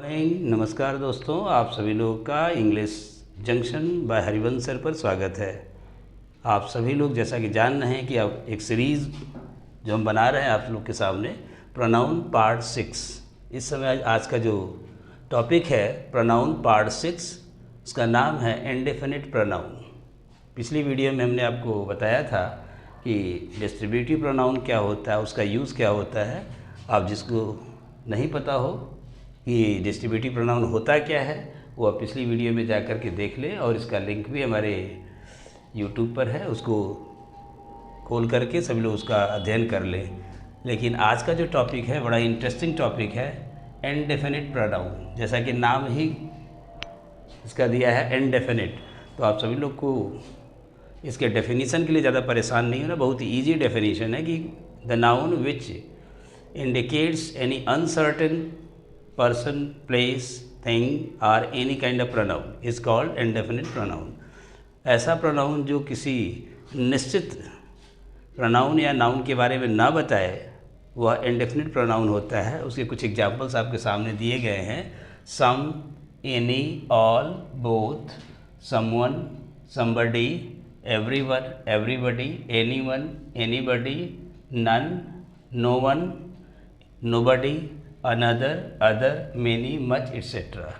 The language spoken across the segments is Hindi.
नमस्कार दोस्तों, आप सभी लोगों का English junction by Harivansh sir पर स्वागत है। आप सभी लोग जैसा कि जान रहे हैं कि अब एक सीरीज़ जो हम बना रहे हैं आप लोग के सामने, प्रोनाउन पार्ट 6। इस समय आज का जो टॉपिक है प्रोनाउन पार्ट 6, उसका नाम है इंडेफिनिट प्रोनाउन। पिछली वीडियो में हमने आपको बताया था कि डिस्ट्रीब्यूटिव प्रोनाउन क्या होता है, उसका यूज़ क्या होता है। आप जिसको नहीं पता हो कि डिस्ट्रीब्यूटिव प्रोनाउन होता क्या है, वो आप पिछली वीडियो में जा कर के देख लें, और इसका लिंक भी हमारे यूट्यूब पर है, उसको खोल करके सभी लोग उसका अध्ययन कर लें। लेकिन आज का जो टॉपिक है बड़ा इंटरेस्टिंग टॉपिक है, इनडेफिनिट प्रोनाउन। जैसा कि नाम ही इसका दिया है इनडेफिनिट, तो आप सभी लोग को इसके डेफिनीशन के लिए ज़्यादा परेशान नहीं होना। बहुत ही ईजी डेफिनीशन है कि the noun which indicates any uncertain person, place, thing or any kind of pronoun is called indefinite pronoun। ऐसा प्रोनाउन जो किसी निश्चित प्रोनाउन या नाउन के बारे में ना बताए वह इंडेफिनिट प्रोनाउन होता है। उसके कुछ एग्जांपल्स आपके सामने दिए गए हैं। Some, any, all, both, someone, somebody, everyone, everybody, anyone, anybody, none, no one, nobody, another, other, many, much, etcetera.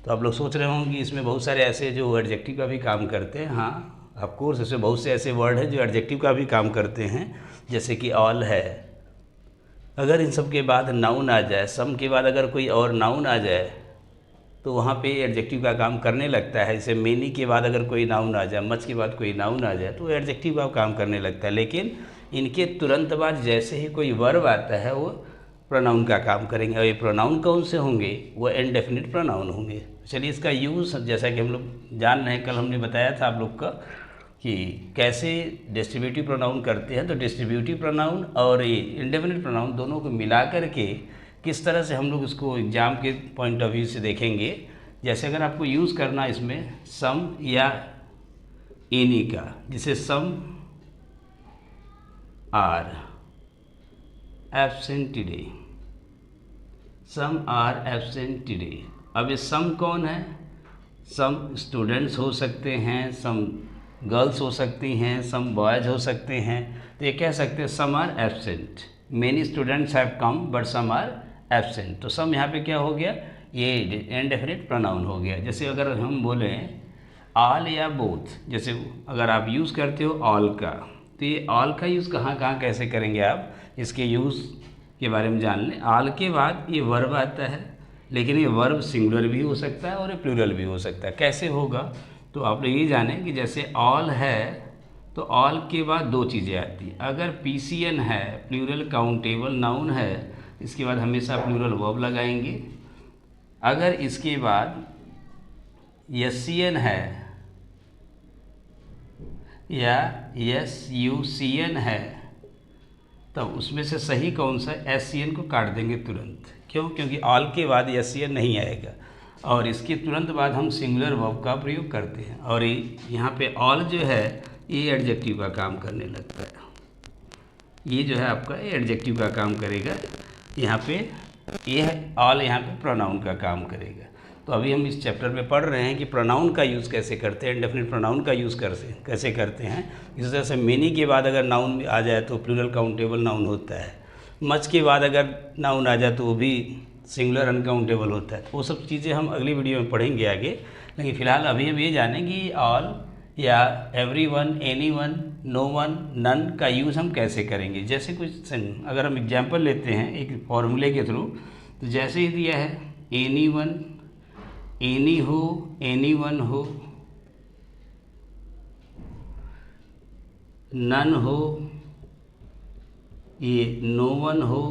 तो आप लोग सोच रहे होंगे कि इसमें बहुत सारे ऐसे जो एडजेक्टिव का भी काम करते हैं। हाँ, ऑफ कोर्स इसमें बहुत से ऐसे वर्ड हैं जो एडजेक्टिव का भी काम करते हैं, जैसे कि ऑल है। अगर इन सब के बाद नाउन आ जाए, सम के बाद अगर कोई और नाउन आ जाए तो वहाँ पे एडजेक्टिव का काम करने लगता है। जैसे मेनी के बाद अगर कोई नाउन आ जाए, मच के बाद कोई नाउन आ जाए तो एडजेक्टिव का काम करने लगता है। लेकिन इनके तुरंत बाद जैसे ही कोई वर्ब आता है वो प्रोनाउन का काम करेंगे, और ये प्रोनाउन कौन से होंगे? वो इनडेफिनिट प्रोनाउन होंगे। चलिए इसका यूज़, जैसा कि हम लोग जान रहे हैं, कल हमने बताया था आप लोग का कि कैसे डिस्ट्रीब्यूटिव प्रोनाउन करते हैं। तो डिस्ट्रीब्यूटिव प्रोनाउन और ये इंडेफिनिट प्रोनाउन दोनों को मिला करके किस तरह से हम लोग इसको एग्ज़ाम के पॉइंट ऑफ व्यू से देखेंगे। जैसे अगर आपको यूज़ करना इसमें सम या एनी का, जिसे some are absent today, some are absent today. अब ये सम कौन है? सम स्टूडेंट्स हो सकते हैं, सम गर्ल्स हो सकती हैं, सम बॉयज़ हो सकते हैं। तो ये कह सकते हैं some are absent, many students have come but some are absent. तो सम यहाँ पे क्या हो गया? ये इनडेफिनिट प्रोनाउन हो गया। जैसे अगर हम बोलें ऑल या बोथ, जैसे अगर आप यूज़ करते हो ऑल का, तो ये ऑल का यूज़ कहाँ कहाँ कैसे करेंगे आप, इसके यूज़ के बारे में जान लें। ऑल के बाद ये वर्ब आता है, लेकिन ये वर्ब सिंगुलर भी हो सकता है और ये प्लूरल भी हो सकता है। कैसे होगा? तो आप लोग ये जानें कि जैसे ऑल है तो ऑल के बाद दो चीज़ें आती हैं। अगर पीसीएन है, प्लूरल काउंटेबल नाउन है, इसके बाद हमेशा प्लूरल वर्ब लगाएंगे। अगर इसके बाद एससीएन है या एसयूसीएन है, तब उसमें से सही कौन सा? एससीएन को काट देंगे तुरंत। क्यों? क्योंकि ऑल के बाद एससीएन नहीं आएगा, और इसके तुरंत बाद हम सिंगुलर वर्ब का प्रयोग करते हैं। और यहाँ पे ऑल जो है ये एडजेक्टिव का काम करने लगता है। ये जो है आपका एडजेक्टिव का काम करेगा। यहाँ पे ये है ऑल, यहाँ पे प्रोनाउन का काम करेगा। तो अभी हम इस चैप्टर में पढ़ रहे हैं कि प्रोनाउन का यूज़ कैसे करते हैं, इंडेफिनिट प्रोनाउन का यूज़ कैसे करते हैं। इस तरह से मेनी के बाद अगर नाउन आ जाए तो प्लूरल काउंटेबल नाउन होता है। मच के बाद अगर नाउन आ जाए तो वो भी सिंगुलर अनकाउंटेबल होता है। तो वो सब चीज़ें हम अगली वीडियो में पढ़ेंगे आगे। लेकिन फ़िलहाल अभी हम ये जानें कि ऑल या everyone, anyone, no one, none का यूज़ हम कैसे करेंगे। जैसे कुछ अगर हम एग्जाम्पल लेते हैं एक फॉर्मूले के थ्रू, तो जैसे ही दिया है एनीवन, एनी हो, एनीवन हो, नन हो, ये नो वन हो,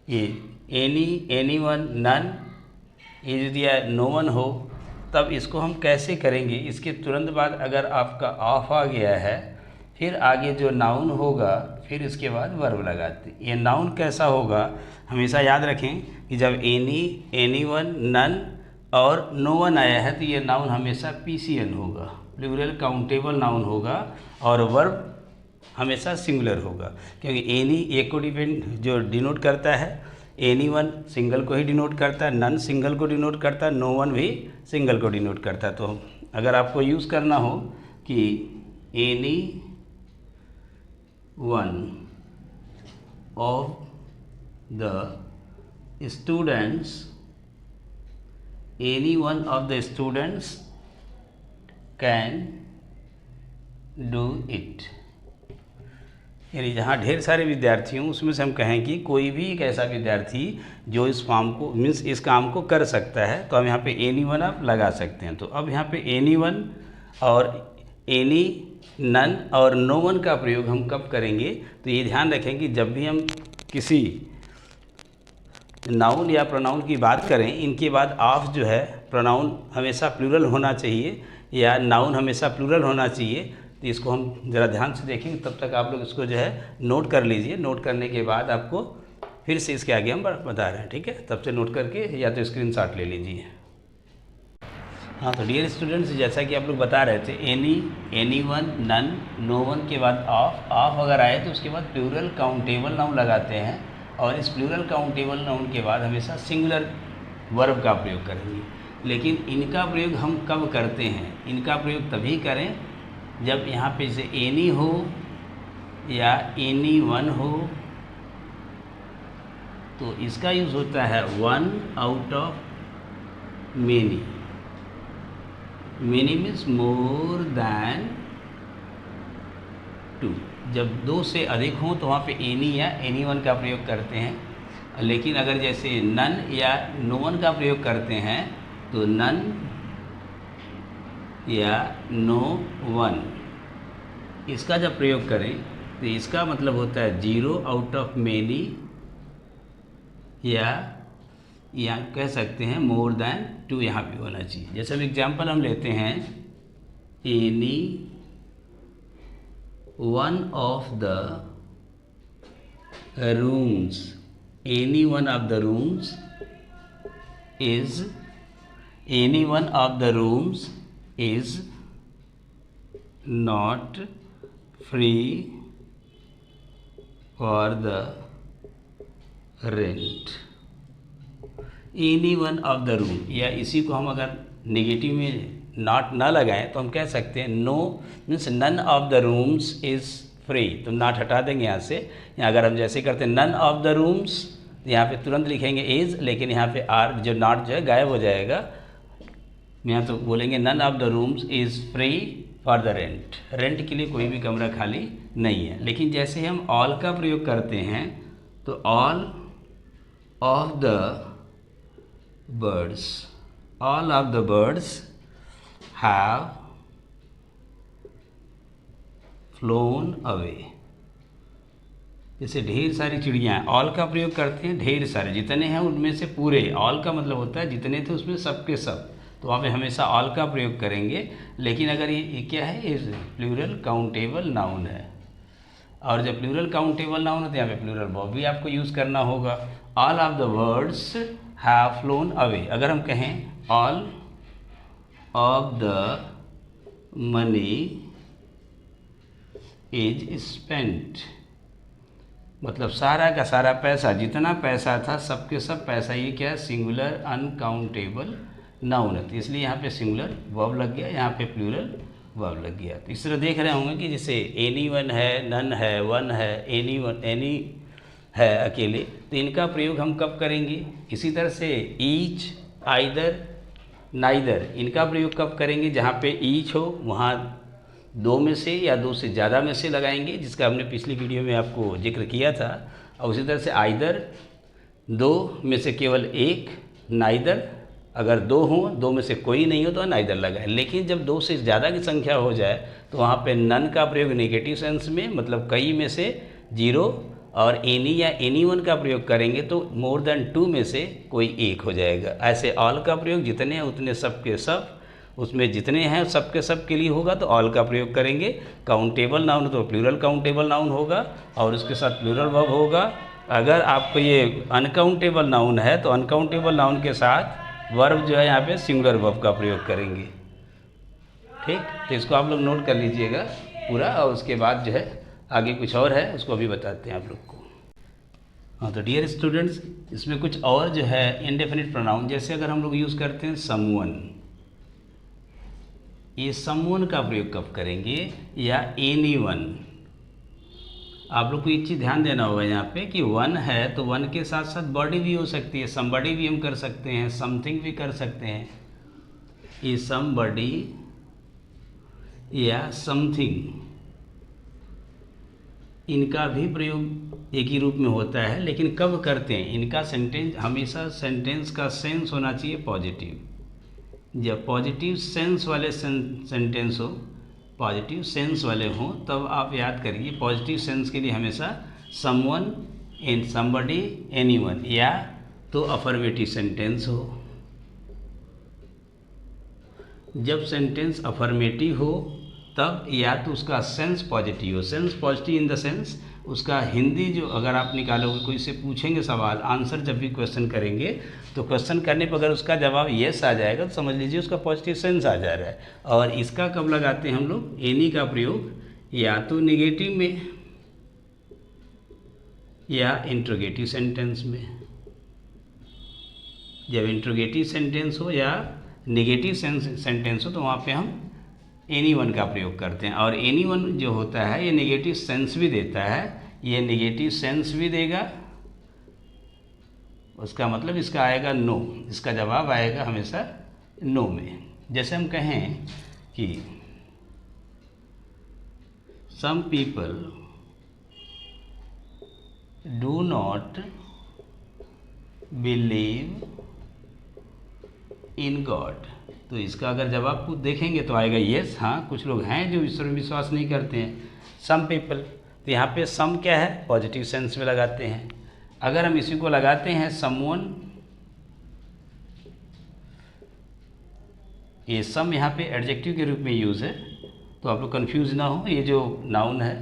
ये एनी, एनीवन, नन, ये जो दिया है नो वन हो, तब इसको हम कैसे करेंगे? इसके तुरंत बाद अगर आपका ऑफ आ गया है, फिर आगे जो नाउन होगा, फिर इसके बाद वर्ब लगाते। ये नाउन कैसा होगा? हमेशा याद रखें कि जब एनी, एनीवन, नन और नो वन आया है तो ये नाउन हमेशा पीसीएन होगा, प्लूरल काउंटेबल नाउन होगा, और वर्ब हमेशा सिंगुलर होगा, क्योंकि एनी एक को जो डिनोट करता है, एनी वन सिंगल को ही डिनोट करता है, नन सिंगल को डिनोट करता है, नो वन भी सिंगल को डिनोट करता है। तो अगर आपको यूज़ करना हो कि any one of the students, any one of the students can do it, यानी जहाँ ढेर सारे विद्यार्थी हों उसमें से हम कहें कि कोई भी एक ऐसा विद्यार्थी जो इस फॉर्म को मीन्स इस काम को कर सकता है, तो हम यहाँ पे एनी वन आप लगा सकते हैं। तो अब यहाँ पे एनी वन और एनी, नन और नो वन का प्रयोग हम कब करेंगे, तो ये ध्यान रखें कि जब भी हम किसी नाउन या प्रोनाउन की बात करें, इनके बाद ऑफ जो है प्रोनाउन हमेशा प्लूरल होना चाहिए या नाउन हमेशा प्लूरल होना चाहिए। तो इसको हम ज़रा ध्यान से देखेंगे, तब तक आप लोग इसको जो है नोट कर लीजिए। नोट करने के बाद आपको फिर से इसके आगे हम बता रहे हैं, ठीक है। तब से नोट करके या तो स्क्रीनशॉट ले लीजिए। हाँ, तो डियर स्टूडेंट्स, जैसा कि आप लोग बता रहे थे, any, any one, none, no one के बाद ऑफ, ऑफ अगर आए तो उसके बाद प्लूरल काउंटेबल नाउन लगाते हैं, और इस प्लूरल काउंटेबल नाउन के बाद हमेशा सिंगुलर वर्ब का प्रयोग करेंगे। लेकिन इनका प्रयोग हम कब करते हैं, इनका प्रयोग तभी करें जब यहाँ पे जैसे एनी हो या एनी वन हो, तो इसका यूज़ होता है one out of many. Many means more than two. जब दो से अधिक हों तो वहाँ पे एनी या एनी वन का प्रयोग करते हैं। लेकिन अगर जैसे नन या नो वन का प्रयोग करते हैं तो नन या नो वन, इसका जब प्रयोग करें तो इसका मतलब होता है जीरो आउट ऑफ मेनी, या कह सकते हैं मोर दैन टू यहाँ पे होना चाहिए। जैसे अब एग्जाम्पल हम लेते हैं, any one of the rooms, any one of the rooms is, any one of the rooms is not free for the rent. Any one of the room, या इसी को हम अगर नेगेटिव में नॉट ना लगाएं तो हम कह सकते हैं no means none of the rooms is free. तो नॉट हटा देंगे यहाँ से। या अगर हम जैसे करते हैं नन ऑफ द रूम्स, यहाँ पे तुरंत लिखेंगे इज़, लेकिन यहाँ पे आर जो नॉट जो है गायब हो जाएगा। यहाँ तो बोलेंगे none of the rooms is free for the rent, rent के लिए कोई भी कमरा खाली नहीं है। लेकिन जैसे हम ऑल का प्रयोग करते हैं तो all of the birds, all of the birds have flown away। जैसे ढेर सारी चिड़ियाँ, ऑल का प्रयोग करते हैं ढेर सारे, जितने हैं उनमें से पूरे। ऑल का मतलब होता है जितने थे उसमें सब के सब, तो वहाँ पे हमेशा ऑल का प्रयोग करेंगे। लेकिन अगर ये क्या है, ये प्लूरल काउंटेबल नाउन है, और जब प्लूरल काउंटेबल नाउन है तो यहाँ पे प्लूरल वर्ब भी आपको यूज़ करना होगा। All of the words have phloem away, अगर हम कहें all of the money is spent, मतलब सारा का सारा पैसा, जितना पैसा था सबके सब पैसा, ये क्या है, सिंगुलर अनकाउंटेबल नाउन है, तो इसलिए यहाँ पे सिंगुलर वर्ब लग गया, यहाँ पे प्लूरल वर्ब लग गया। तो इस तरह देख रहे होंगे कि जैसे एनी वन है, नन है, वन है, एनी वन, एनी है अकेले, तो इनका प्रयोग हम कब करेंगे। इसी तरह से ईच, आइदर, नाइदर, इनका प्रयोग कब करेंगे, जहाँ पे ईच हो वहाँ दो में से या दो से ज़्यादा में से लगाएंगे, जिसका हमने पिछली वीडियो में आपको जिक्र किया था। और उसी तरह से आइदर, दो में से केवल एक, नाइदर, अगर दो हों, दो में से कोई नहीं हो तो नाइदर लगाए। लेकिन जब दो से ज़्यादा की संख्या हो जाए तो वहाँ पे नन का प्रयोग नेगेटिव सेंस में, मतलब कई में से जीरो, और एनी या एनी वन का प्रयोग करेंगे तो मोर देन टू में से कोई एक हो जाएगा। ऐसे ऑल का प्रयोग जितने हैं उतने सब के सब, उसमें जितने हैं सब के सब के लिए होगा तो ऑल का प्रयोग करेंगे। काउंटेबल नाउन तो प्लूरल काउंटेबल नाउन होगा और उसके साथ प्लूरल वर्ब होगा। अगर आपको ये अनकाउंटेबल नाउन है तो अनकाउंटेबल नाउन के साथ वर्ब जो है यहाँ पे सिंगुलर वर्ब का प्रयोग करेंगे। ठीक, तो इसको आप लोग नोट कर लीजिएगा पूरा, और उसके बाद जो है आगे कुछ और है, उसको अभी बताते हैं आप लोग को। हाँ, तो डियर स्टूडेंट्स, इसमें कुछ और जो है इनडेफिनिट प्रोनाउन, जैसे अगर हम लोग यूज़ करते हैं समवन, ये समवन का प्रयोग कब करेंगे, या एनीवन। आप लोग को एक चीज़ ध्यान देना होगा यहाँ पे कि वन है तो वन के साथ साथ बॉडी भी हो सकती है, समबडी भी हम कर सकते हैं, समथिंग भी कर सकते हैं। ये समबडी या समथिंग, इनका भी प्रयोग एक ही रूप में होता है, लेकिन कब करते हैं इनका सेंटेंस, हमेशा सेंटेंस का सेंस होना चाहिए पॉजिटिव। जब पॉजिटिव सेंस वाले सेंटेंस हो, पॉजिटिव सेंस वाले हों, तब आप याद करिए पॉजिटिव सेंस के लिए हमेशा समवन एंड समबडी एनीवन, या तो अफर्मेटिव सेंटेंस हो। जब सेंटेंस अफर्मेटिव हो तब या तो उसका सेंस पॉजिटिव हो, sense positive in the sense उसका हिंदी जो अगर आप निकालोगे, कोई से पूछेंगे सवाल, आंसर जब भी क्वेश्चन करेंगे तो क्वेश्चन करने पर अगर उसका जवाब येस आ जाएगा तो समझ लीजिए उसका पॉजिटिव सेंस आ जा रहा है। और इसका कब लगाते हैं हम लोग, एनी का प्रयोग या तो नेगेटिव में या इंट्रोगेटिव सेंटेंस में। जब इंट्रोगेटिव सेंटेंस हो या नेगेटिव सेंटेंस हो तो वहाँ पे हम एनी वन का प्रयोग करते हैं। और एनी वन जो होता है ये नेगेटिव सेंस भी देता है, ये नेगेटिव सेंस भी देगा, उसका मतलब इसका आएगा नो, इसका जवाब आएगा हमेशा नो में। जैसे हम कहें कि some people do not believe in God, तो इसका अगर जवाब कुछ देखेंगे तो आएगा यस, हाँ कुछ लोग हैं जो ईश्वर में विश्वास नहीं करते हैं, सम पीपल। तो यहाँ पे सम क्या है, पॉजिटिव सेंस में लगाते हैं। अगर हम इसी को लगाते हैं समवन, ये सम यहाँ पे एडजेक्टिव के रूप में यूज़ है, तो आप लोग कन्फ्यूज ना हो, ये जो नाउन है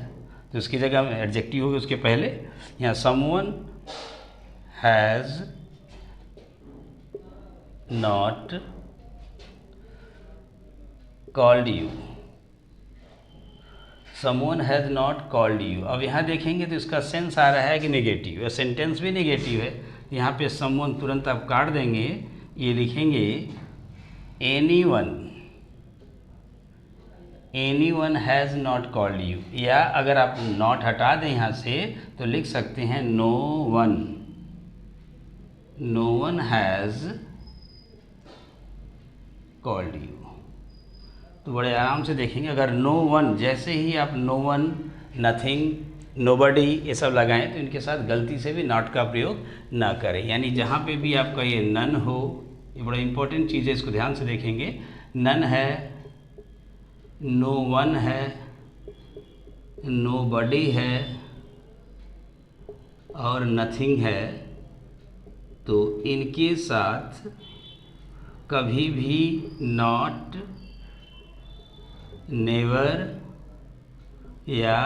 तो इसकी जगह हम एडजेक्टिव होगी उसके पहले। यहाँ someone has not called you, someone has not called you. अब यहाँ देखेंगे तो इसका सेंस आ रहा है कि नेगेटिव, या सेंटेंस भी नेगेटिव है। यहाँ पे समवन तुरंत आप काट देंगे, ये लिखेंगे any one has not called you, या अगर आप नॉट हटा दें यहाँ से तो लिख सकते हैं no one has called you. तो बड़े आराम से देखेंगे, अगर नो वन, जैसे ही आप नो वन, नथिंग, नोबडी ये सब लगाएं तो इनके साथ गलती से भी नॉट का प्रयोग ना करें। यानी जहाँ पे भी आपका ये नन हो, ये बड़ा इंपॉर्टेंट चीज़ है, इसको ध्यान से देखेंगे। नन है, नो वन है, नोबडी है और नथिंग है, तो इनके साथ कभी भी नॉट, नेवर या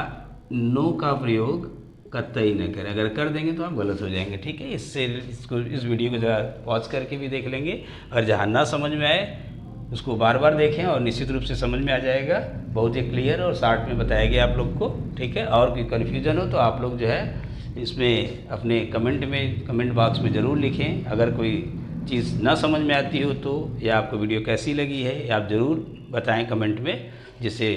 नो का प्रयोग कतई न करें। अगर कर देंगे तो आप गलत हो जाएंगे, ठीक है। इससे इस वीडियो को ज़रा पॉज करके भी देख लेंगे, और जहाँ ना समझ में आए उसको बार बार देखें और निश्चित रूप से समझ में आ जाएगा। बहुत ही क्लियर और शार्ट में बताया गया आप लोग को, ठीक है। और कोई कन्फ्यूज़न हो तो आप लोग जो है इसमें अपने कमेंट बॉक्स में ज़रूर लिखें। अगर कोई चीज़ ना समझ में आती हो तो, या आपको वीडियो कैसी लगी है, आप ज़रूर बताएं कमेंट में, जिससे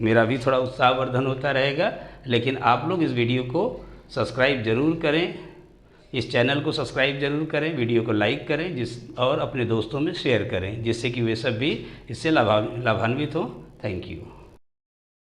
मेरा भी थोड़ा उत्साहवर्धन होता रहेगा। लेकिन आप लोग इस वीडियो को सब्सक्राइब ज़रूर करें, इस चैनल को सब्सक्राइब ज़रूर करें, वीडियो को लाइक करें और अपने दोस्तों में शेयर करें, जिससे कि वे सब भी इससे लाभान्वित हों। Thank you.